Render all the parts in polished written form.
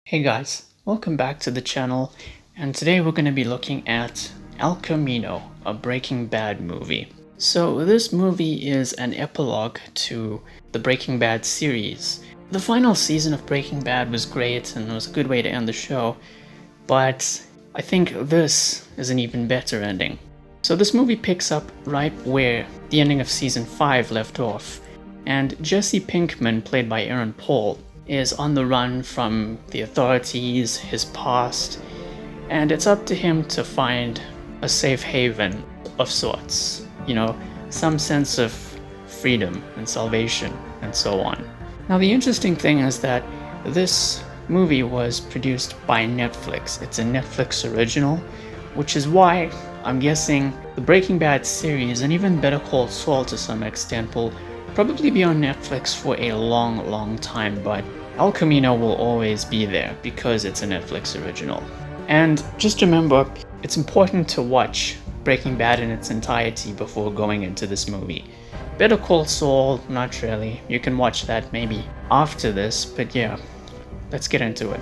Hey guys, welcome back to the channel, and today we're going to be looking at El Camino, a Breaking Bad movie. So this movie is an epilogue to the Breaking Bad series. The final season of Breaking Bad was great and was a good way to end the show, but I think this is an even better ending. So this movie picks up right where the ending of season 5 left off, and Jesse Pinkman, played by Aaron Paul, is on the run from the authorities, his past, and it's up to him to find a safe haven of sorts. You know, some sense of freedom and salvation and so on. Now the interesting thing is that this movie was produced by Netflix. It's a Netflix original, which is why I'm guessing the Breaking Bad series, and even Better Call Saul to some extent, will probably be on Netflix for a long time, but El Camino will always be there because it's a Netflix original. And just remember, it's important to watch Breaking Bad in its entirety before going into this movie. Better Call Saul, not really. You can watch that maybe after this, but yeah, let's get into it.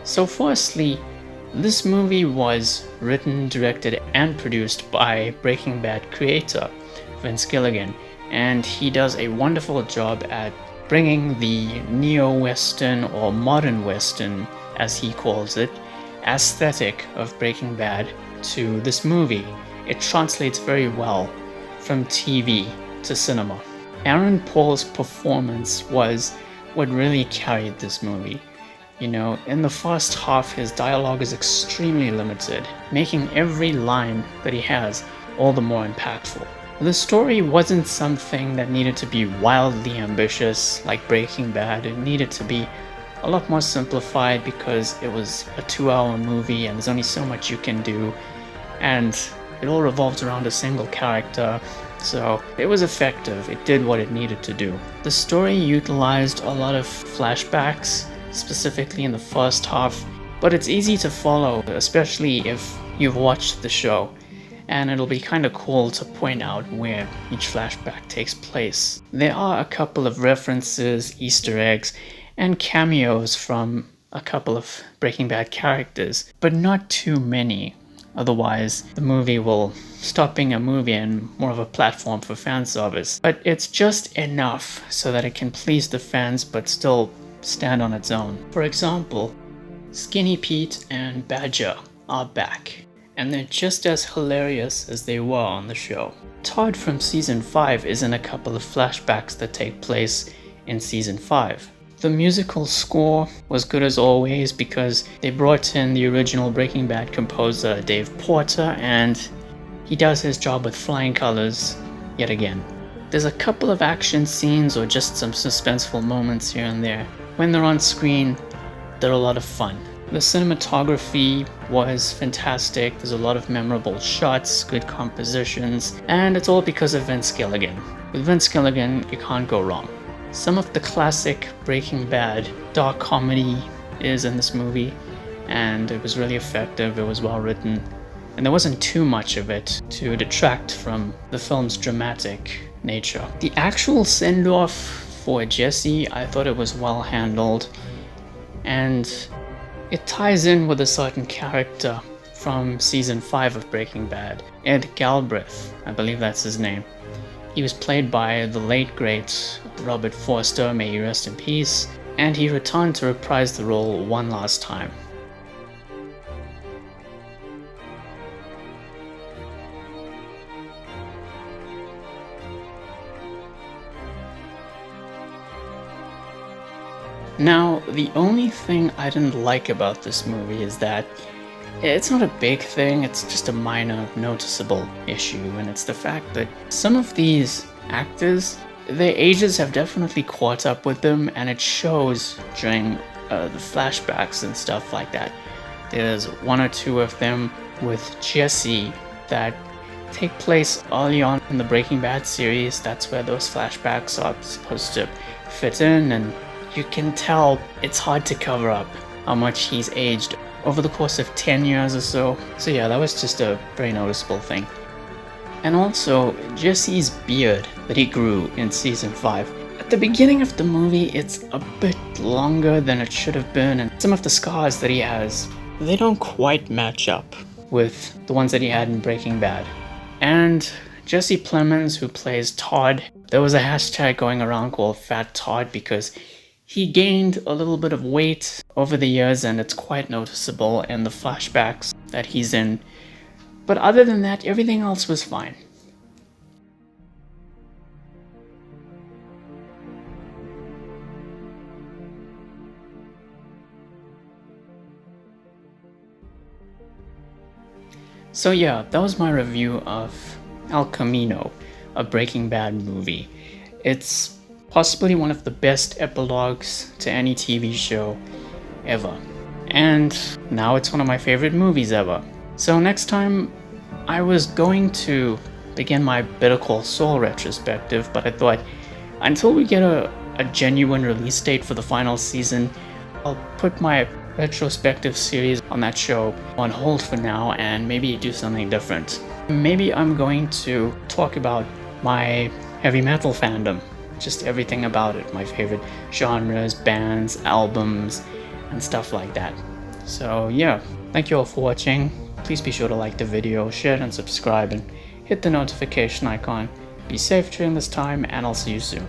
So firstly, this movie was written, directed, and produced by Breaking Bad creator Vince Gilligan, and he does a wonderful job at bringing the neo-Western or modern Western, as he calls it, aesthetic of Breaking Bad to this movie. It translates very well from TV to cinema. Aaron Paul's performance was what really carried this movie. You know, in the first half, his dialogue is extremely limited, making every line that he has all the more impactful. The story wasn't something that needed to be wildly ambitious like Breaking Bad. It needed to be a lot more simplified because it was a 2-hour movie and there's only so much you can do, and it all revolved around a single character, so it was effective. It did what it needed to do. The story utilized a lot of flashbacks, specifically in the first half, but it's easy to follow, especially if you've watched the show, and it'll be kind of cool to point out where each flashback takes place. There are a couple of references, Easter eggs, and cameos from a couple of Breaking Bad characters, but not too many. Otherwise, the movie will stop being a movie and more of a platform for fan service. But it's just enough so that it can please the fans but still stand on its own. For example, Skinny Pete and Badger are back, and they're just as hilarious as they were on the show. Todd from season 5 is in a couple of flashbacks that take place in season 5. The musical score was good as always because they brought in the original Breaking Bad composer Dave Porter, and he does his job with flying colors yet again. There's a couple of action scenes or just some suspenseful moments here and there. When they're on screen, they're a lot of fun. The cinematography was fantastic. There's a lot of memorable shots, good compositions, and it's all because of Vince Gilligan. With Vince Gilligan, you can't go wrong. Some of the classic Breaking Bad dark comedy is in this movie, and it was really effective. It was well written, and there wasn't too much of it to detract from the film's dramatic nature. The actual send-off for Jesse, I thought it was well handled, and it ties in with a certain character from season 5 of Breaking Bad, Ed Galbraith, I believe that's his name. He was played by the late great Robert Forster, may he rest in peace, and he returned to reprise the role one last time. Now, the only thing I didn't like about this movie is that it's not a big thing, it's just a minor, noticeable issue, and it's the fact that some of these actors, their ages have definitely caught up with them, and it shows during the flashbacks and stuff like that. There's one or two of them with Jesse that take place early on in the Breaking Bad series. That's where those flashbacks are supposed to fit in, and you can tell it's hard to cover up how much he's aged over the course of 10 years or so. So yeah, that was just a very noticeable thing. And also, Jesse's beard that he grew in season 5. At the beginning of the movie, it's a bit longer than it should have been, and some of the scars that he has, they don't quite match up with the ones that he had in Breaking Bad. And Jesse Plemons, who plays Todd, there was a hashtag going around called Fat Todd because he gained a little bit of weight over the years, and it's quite noticeable in the flashbacks that he's in. But other than that, everything else was fine. So yeah, that was my review of El Camino, a Breaking Bad movie. It's possibly one of the best epilogues to any TV show ever. And now it's one of my favorite movies ever. So next time, I was going to begin my Better Call Saul retrospective, but I thought until we get a genuine release date for the final season, I'll put my retrospective series on that show on hold for now and maybe do something different. Maybe I'm going to talk about my heavy metal fandom, just everything about it, my favorite genres, bands, albums, and stuff like that. So yeah, thank you all for watching. Please be sure to like the video, share it and subscribe, and hit the notification icon. Be safe during this time, and I'll see you soon.